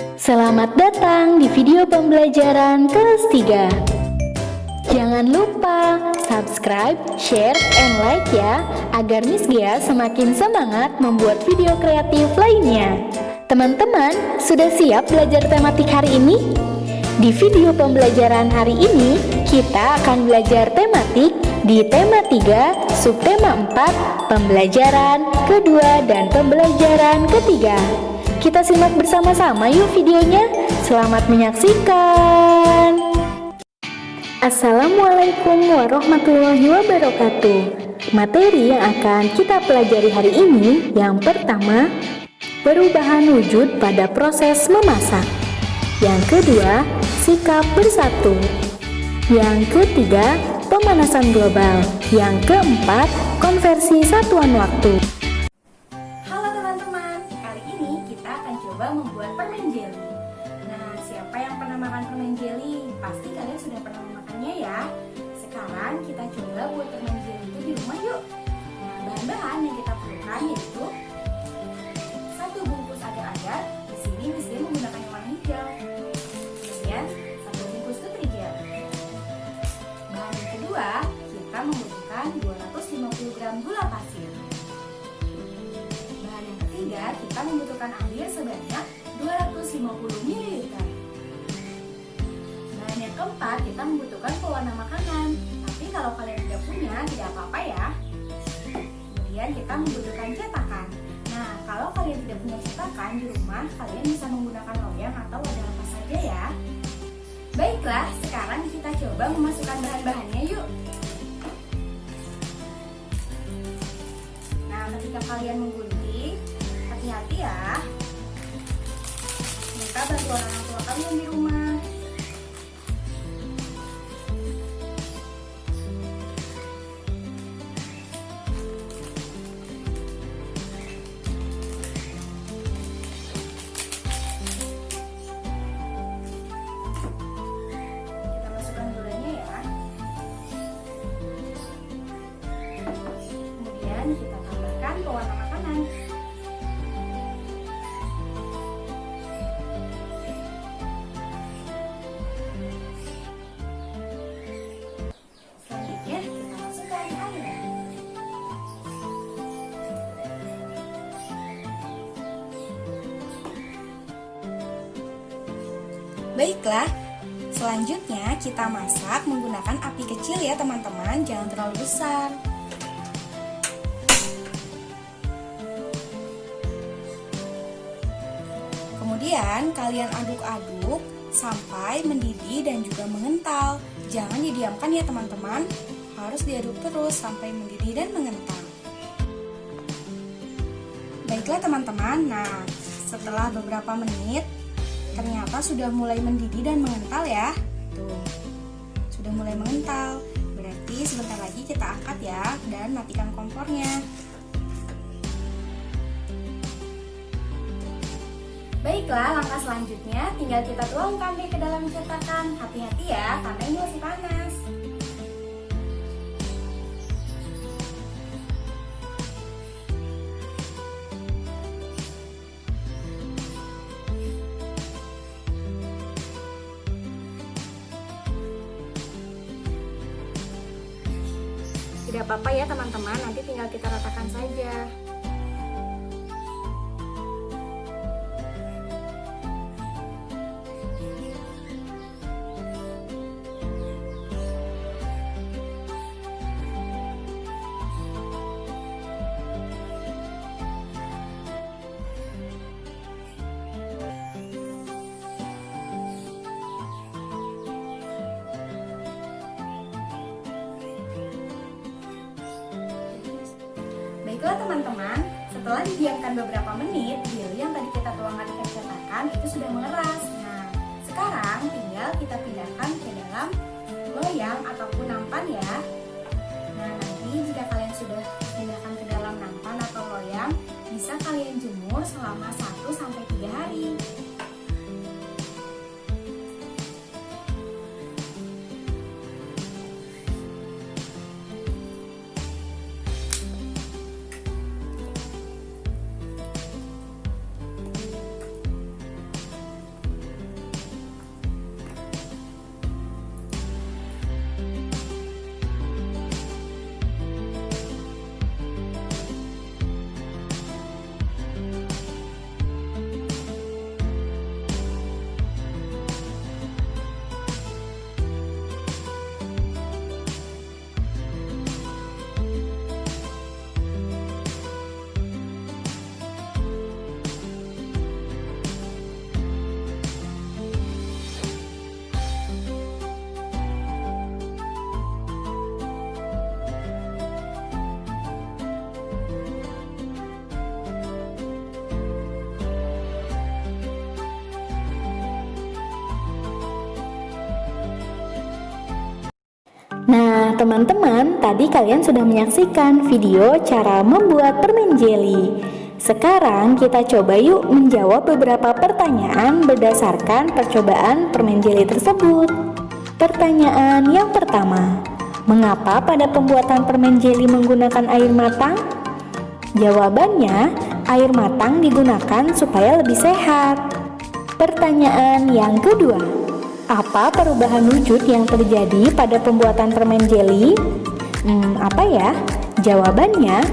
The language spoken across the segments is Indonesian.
Selamat datang di video pembelajaran kelas 3. Jangan lupa subscribe, share, and like ya, agar Miss Gia semakin semangat membuat video kreatif lainnya. Teman-teman, sudah siap belajar tematik hari ini? Di video pembelajaran hari ini, kita akan belajar tematik di tema 3, subtema 4, pembelajaran kedua dan pembelajaran ketiga. Kita simak bersama-sama yuk videonya. Selamat menyaksikan. Assalamualaikum warahmatullahi wabarakatuh. Materi yang akan kita pelajari hari ini yang pertama, perubahan wujud pada proses memasak. Yang kedua, sikap bersatu. Yang ketiga, pemanasan global. Yang keempat, konversi satuan waktu. Membuat permen jelly. Nah, siapa yang pernah makan permen jelly? Pasti kalian sudah pernah memakannya ya. Sekarang kita coba buat permen jelly itu di rumah yuk. Nah, bahan-bahan yang kita perlukan yaitu 1 bungkus agar-agar. Di sini Miss menggunakan yang warna hijau. Kemudian 1 bungkus nutrijel. Bahan yang kedua, kita membutuhkan 250 gram gula pasir. Kita membutuhkan air sebanyak 250 ml. Bahan yang keempat, kita membutuhkan pewarna makanan. Tapi kalau kalian tidak punya, tidak apa-apa ya. Kemudian kita membutuhkan cetakan. Nah, kalau kalian tidak punya cetakan di rumah, kalian bisa menggunakan loyang atau wadah apa saja ya. Baiklah, sekarang kita coba memasukkan bahan-bahannya yuk. Nah, ketika kalian menggunting, hati-hati ya. Minta bantuan orang tua kalian di rumah. Kita masukkan gulanya ya. Kemudian kita tambahkan pewarna makanan. Baiklah, selanjutnya kita masak menggunakan api kecil ya teman-teman, jangan terlalu besar. Kemudian kalian aduk-aduk sampai mendidih dan juga mengental. Jangan didiamkan ya teman-teman, harus diaduk terus sampai mendidih dan mengental. Baiklah teman-teman, nah setelah beberapa menit ternyata sudah mulai mendidih dan mengental ya. Tuh, sudah mulai mengental. Berarti sebentar lagi kita angkat ya dan matikan kompornya. Baiklah, langkah selanjutnya tinggal kita tuangkan deh ke dalam cetakan. Hati-hati ya, karena ini masih panas. Tidak apa-apa ya teman-teman, nanti tinggal kita ratakan saja. Baiklah teman-teman, setelah didiamkan beberapa menit, jelly yang tadi kita tuangkan di cetakan itu sudah mengeras. Nah, sekarang tinggal kita pindahkan ke dalam loyang ataupun nampan ya. Nah, nanti jika kalian sudah pindahkan ke dalam nampan atau loyang, bisa kalian jemur selama 1-3 hari. teman-teman, tadi kalian sudah menyaksikan video cara membuat permen jeli. Sekarang kita coba yuk menjawab beberapa pertanyaan berdasarkan percobaan permen jeli tersebut. Pertanyaan yang pertama, mengapa pada pembuatan permen jeli menggunakan air matang? Jawabannya, air matang digunakan supaya lebih sehat. Pertanyaan yang kedua, apa perubahan wujud yang terjadi pada pembuatan permen jeli? Apa ya? Jawabannya,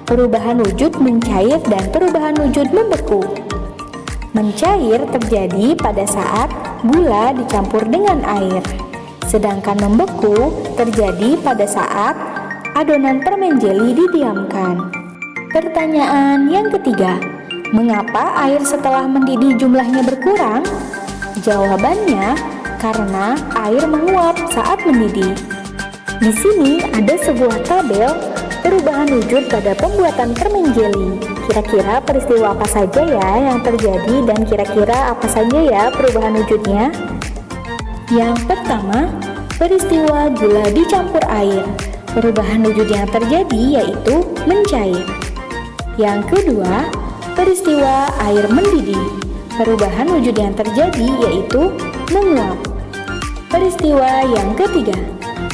perubahan wujud mencair dan perubahan wujud membeku. Mencair terjadi pada saat gula dicampur dengan air, sedangkan membeku terjadi pada saat adonan permen jeli didiamkan. Pertanyaan yang ketiga, mengapa air setelah mendidih jumlahnya berkurang? Jawabannya, karena air menguap saat mendidih. Di sini ada sebuah tabel perubahan wujud pada pembuatan permen jeli. Kira-kira peristiwa apa saja ya yang terjadi dan kira-kira apa saja ya perubahan wujudnya? Yang pertama, peristiwa gula dicampur air. Perubahan wujud yang terjadi yaitu mencair. Yang kedua, peristiwa air mendidih. Perubahan wujud yang terjadi yaitu menguap. Peristiwa yang ketiga,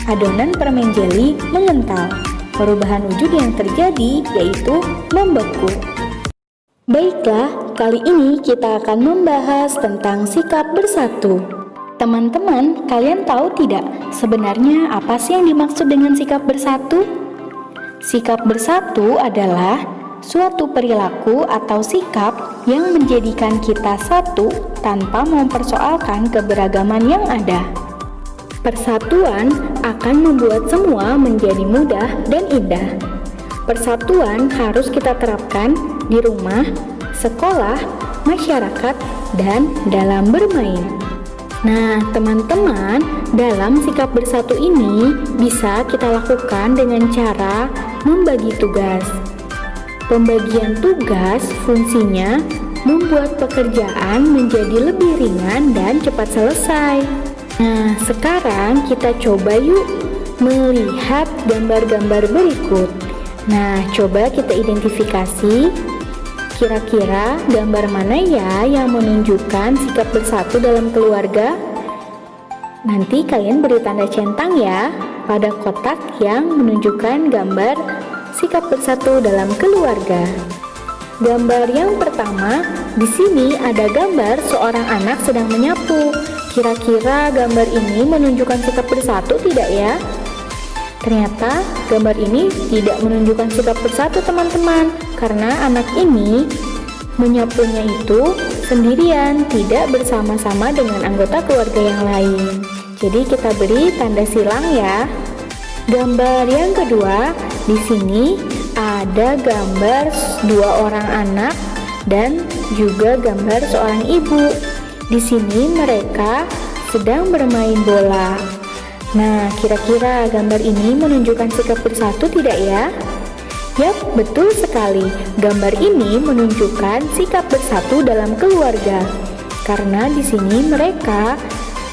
adonan permen jeli mengental. Perubahan wujud yang terjadi yaitu membeku. Baiklah, kali ini kita akan membahas tentang sikap bersatu. Teman-teman, kalian tahu tidak sebenarnya apa sih yang dimaksud dengan sikap bersatu? Sikap bersatu adalah suatu perilaku atau sikap yang menjadikan kita satu tanpa mempersoalkan keberagaman yang ada. Persatuan akan membuat semua menjadi mudah dan indah. Persatuan harus kita terapkan di rumah, sekolah, masyarakat, dan dalam bermain. Nah, teman-teman, dalam sikap bersatu ini bisa kita lakukan dengan cara membagi tugas. Pembagian tugas fungsinya membuat pekerjaan menjadi lebih ringan dan cepat selesai. Nah, sekarang kita coba yuk melihat gambar-gambar berikut. Nah, coba kita identifikasi kira-kira gambar mana ya yang menunjukkan sikap bersatu dalam keluarga. Nanti kalian beri tanda centang ya pada kotak yang menunjukkan gambar sikap bersatu dalam keluarga. Gambar yang pertama, di sini ada gambar seorang anak sedang menyapu. Kira-kira gambar ini menunjukkan sikap bersatu tidak ya? Ternyata gambar ini tidak menunjukkan sikap bersatu teman-teman, karena anak ini menyapunya itu sendirian, tidak bersama-sama dengan anggota keluarga yang lain. Jadi kita beri tanda silang ya. Gambar yang kedua, di sini ada gambar dua orang anak dan juga gambar seorang ibu. Di sini mereka sedang bermain bola. Nah, kira-kira gambar ini menunjukkan sikap bersatu tidak ya? Yap, betul sekali. Gambar ini menunjukkan sikap bersatu dalam keluarga. Karena di sini mereka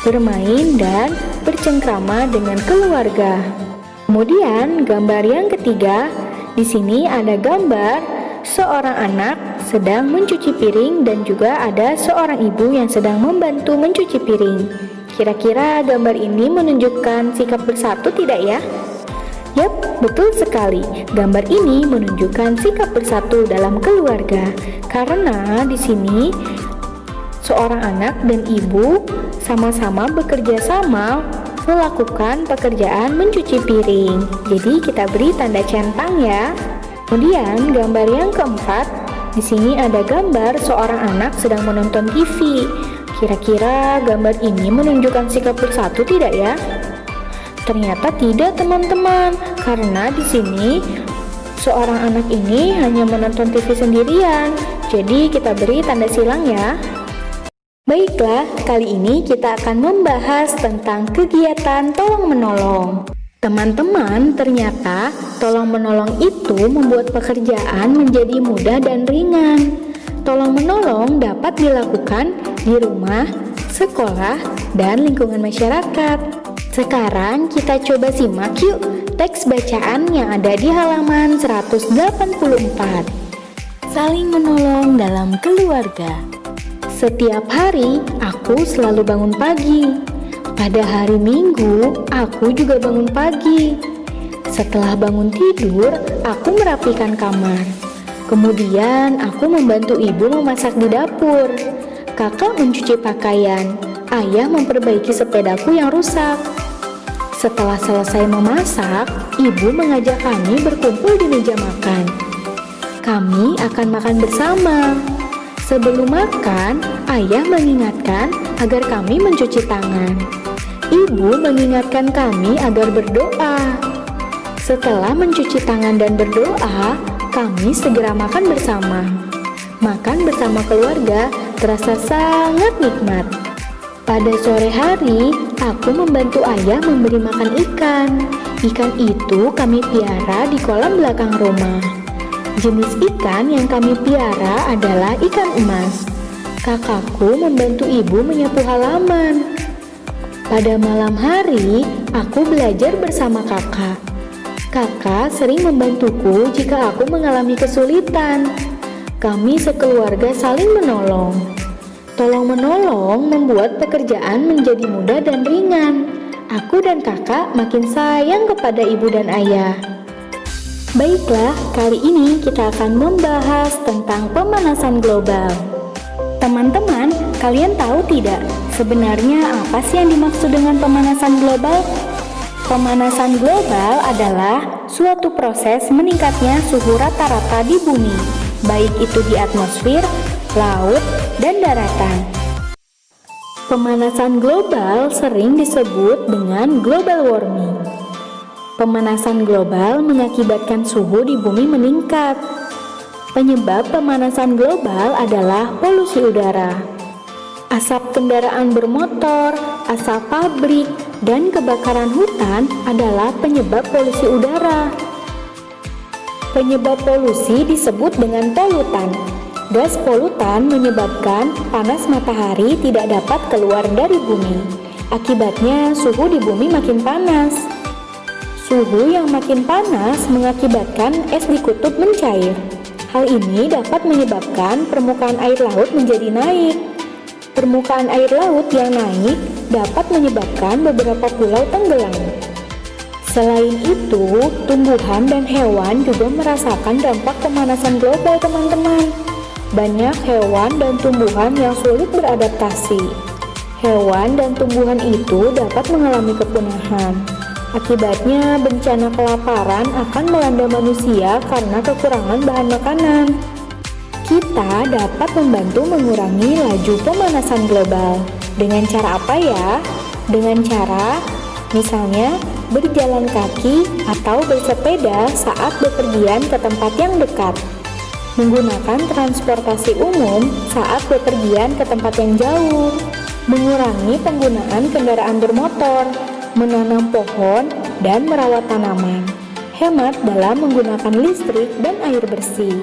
bermain dan bercengkrama dengan keluarga. Kemudian gambar yang ketiga, di sini ada gambar seorang anak sedang mencuci piring dan juga ada seorang ibu yang sedang membantu mencuci piring. Kira-kira gambar ini menunjukkan sikap bersatu tidak ya? Yap, betul sekali. Gambar ini menunjukkan sikap bersatu dalam keluarga. Karena di sini seorang anak dan ibu sama-sama bekerja sama melakukan pekerjaan mencuci piring. Jadi kita beri tanda centang ya. Kemudian gambar yang keempat, di sini ada gambar seorang anak sedang menonton TV. Kira-kira gambar ini menunjukkan sikap bersatu tidak ya? Ternyata tidak teman-teman, karena di sini seorang anak ini hanya menonton TV sendirian. Jadi kita beri tanda silang ya. Baiklah, kali ini kita akan membahas tentang kegiatan tolong-menolong. Teman-teman, ternyata tolong-menolong itu membuat pekerjaan menjadi mudah dan ringan. Tolong-menolong dapat dilakukan di rumah, sekolah, dan lingkungan masyarakat. Sekarang kita coba simak yuk teks bacaan yang ada di halaman 184. Saling menolong dalam keluarga. Setiap hari aku selalu bangun pagi. Pada hari Minggu aku juga bangun pagi. Setelah bangun tidur, aku merapikan kamar. Kemudian aku membantu ibu memasak di dapur. Kakak mencuci pakaian. Ayah memperbaiki sepedaku yang rusak. Setelah selesai memasak, ibu mengajak kami berkumpul di meja makan. Kami akan makan bersama. Sebelum makan, ayah mengingatkan agar kami mencuci tangan. Ibu mengingatkan kami agar berdoa. Setelah mencuci tangan dan berdoa, kami segera makan bersama. Makan bersama keluarga terasa sangat nikmat. Pada sore hari, aku membantu ayah memberi makan ikan. Ikan itu kami piara di kolam belakang rumah. Jenis ikan yang kami piara adalah ikan emas. Kakakku membantu ibu menyapu halaman. Pada malam hari, aku belajar bersama kakak. Kakak sering membantuku jika aku mengalami kesulitan. Kami sekeluarga saling menolong. Tolong-menolong membuat pekerjaan menjadi mudah dan ringan. Aku dan kakak makin sayang kepada ibu dan ayah. Baiklah, kali ini kita akan membahas tentang pemanasan global. Teman-teman, kalian tahu tidak sebenarnya apa sih yang dimaksud dengan pemanasan global? Pemanasan global adalah suatu proses meningkatnya suhu rata-rata di bumi, baik itu di atmosfer, laut, dan daratan. Pemanasan global sering disebut dengan global warming. Pemanasan global mengakibatkan suhu di bumi meningkat. Penyebab pemanasan global adalah polusi udara. Asap kendaraan bermotor, asap pabrik, dan kebakaran hutan adalah penyebab polusi udara. Penyebab polusi disebut dengan polutan. Gas polutan menyebabkan panas matahari tidak dapat keluar dari bumi. Akibatnya suhu di bumi makin panas. Suhu yang makin panas mengakibatkan es di kutub mencair. Hal ini dapat menyebabkan permukaan air laut menjadi naik. Permukaan air laut yang naik dapat menyebabkan beberapa pulau tenggelam. Selain itu, tumbuhan dan hewan juga merasakan dampak pemanasan global, teman-teman. Banyak hewan dan tumbuhan yang sulit beradaptasi. Hewan dan tumbuhan itu dapat mengalami kepunahan. Akibatnya, bencana kelaparan akan melanda manusia karena kekurangan bahan makanan. Kita dapat membantu mengurangi laju pemanasan global. Dengan cara apa ya? Dengan cara, misalnya, berjalan kaki atau bersepeda saat bepergian ke tempat yang dekat. Menggunakan transportasi umum saat bepergian ke tempat yang jauh, mengurangi penggunaan kendaraan bermotor, menanam pohon, dan merawat tanaman, hemat dalam menggunakan listrik dan air bersih.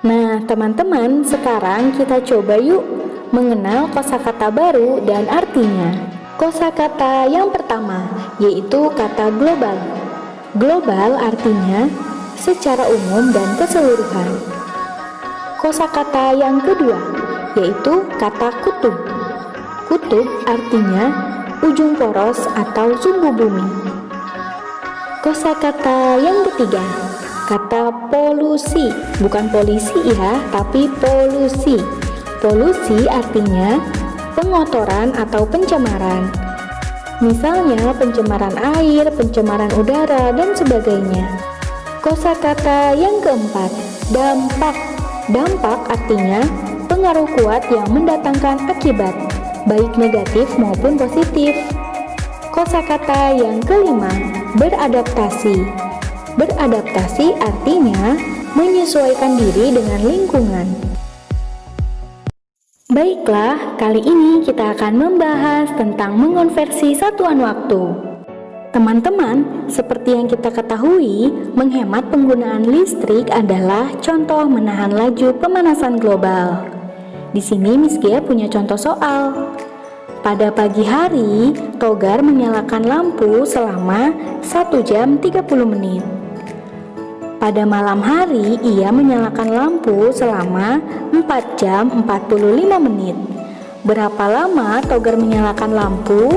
Nah, teman-teman, sekarang kita coba yuk mengenal kosakata baru dan artinya. Kosakata yang pertama yaitu kata global. Global artinya secara umum dan keseluruhan. Kosakata yang kedua yaitu kata kutub. Kutub artinya ujung poros atau sumbu bumi. Kosakata yang ketiga kata polusi, bukan polisi ya, tapi polusi. Polusi artinya pengotoran atau pencemaran. Misalnya pencemaran air, pencemaran udara, dan sebagainya. Kosakata yang keempat, dampak. Dampak artinya pengaruh kuat yang mendatangkan akibat, baik negatif maupun positif. Kosakata yang kelima, beradaptasi. Beradaptasi artinya menyesuaikan diri dengan lingkungan. Baiklah, kali ini kita akan membahas tentang mengonversi satuan waktu. Teman-teman, seperti yang kita ketahui, menghemat penggunaan listrik adalah contoh menahan laju pemanasan global. Di sini Miss Gia punya contoh soal. Pada pagi hari, Togar menyalakan lampu selama 1 jam 30 menit. Pada malam hari, ia menyalakan lampu selama 4 jam 45 menit. Berapa lama Togar menyalakan lampu?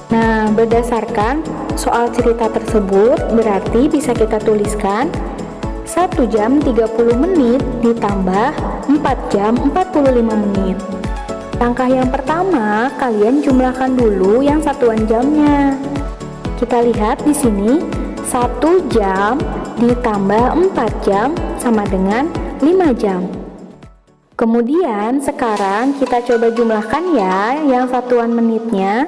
Nah, berdasarkan soal cerita tersebut, berarti bisa kita tuliskan 1 jam 30 menit ditambah 4 jam 45 menit. Langkah yang pertama, kalian jumlahkan dulu yang satuan jamnya. Kita lihat di sini, 1 jam ditambah 4 jam sama dengan 5 jam. Kemudian sekarang kita coba jumlahkan ya yang satuan menitnya.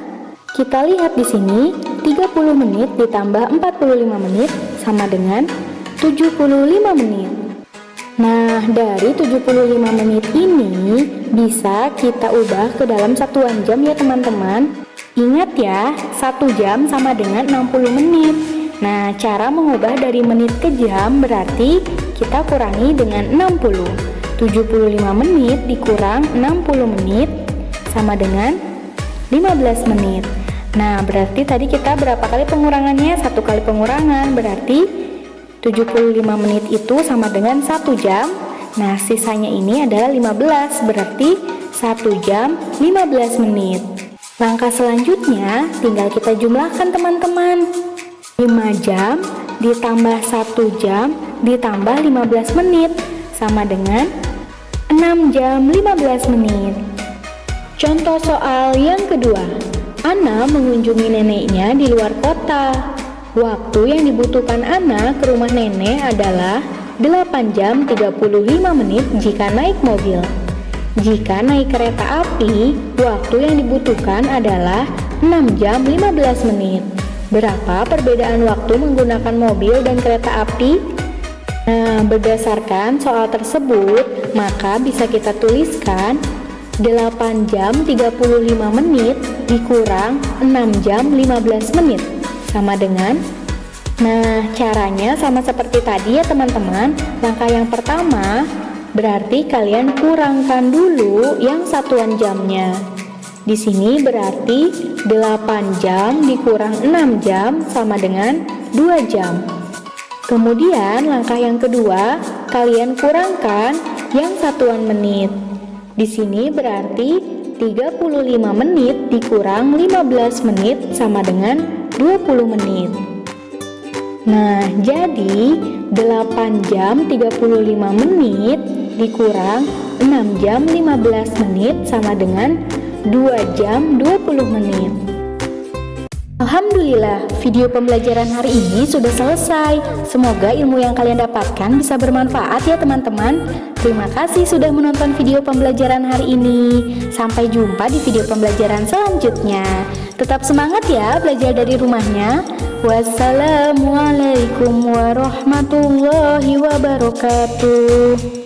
Kita lihat di sini, 30 menit ditambah 45 menit sama dengan 75 menit. Nah, dari 75 menit ini bisa kita ubah ke dalam satuan jam ya teman-teman. Ingat ya, 1 jam sama dengan 60 menit. Nah, cara mengubah dari menit ke jam berarti kita kurangi dengan 60. 75 menit dikurang 60 menit sama dengan 15 menit. Nah, berarti tadi kita berapa kali pengurangannya? 1 kali pengurangan, berarti 75 menit itu sama dengan 1 jam. Nah, sisanya ini adalah 15, berarti 1 jam 15 menit. Langkah selanjutnya tinggal kita jumlahkan teman-teman. 5 jam ditambah 1 jam ditambah 15 menit sama dengan 6 jam 15 menit. Contoh soal yang kedua. Ana mengunjungi neneknya di luar kota. Waktu yang dibutuhkan Ana ke rumah nenek adalah 8 jam 35 menit jika naik mobil. Jika naik kereta api, waktu yang dibutuhkan adalah 6 jam 15 menit. Berapa perbedaan waktu menggunakan mobil dan kereta api? Nah, berdasarkan soal tersebut, maka bisa kita tuliskan 8 jam 35 menit dikurang 6 jam 15 menit sama dengan, nah caranya sama seperti tadi ya teman-teman. Langkah yang pertama berarti kalian kurangkan dulu yang satuan jamnya. Di sini berarti 8 jam dikurang 6 jam sama dengan 2 jam. Kemudian langkah yang kedua, kalian kurangkan yang satuan menit. Di sini berarti 35 menit dikurang 15 menit sama dengan 20 menit. Nah, jadi 8 jam 35 menit dikurang 6 jam 15 menit sama dengan 2 jam 20 menit. Alhamdulillah, video pembelajaran hari ini sudah selesai. Semoga ilmu yang kalian dapatkan bisa bermanfaat ya teman-teman. Terima kasih sudah menonton video pembelajaran hari ini. Sampai jumpa di video pembelajaran selanjutnya. Tetap semangat ya belajar dari rumahnya. Wassalamualaikum warahmatullahi wabarakatuh.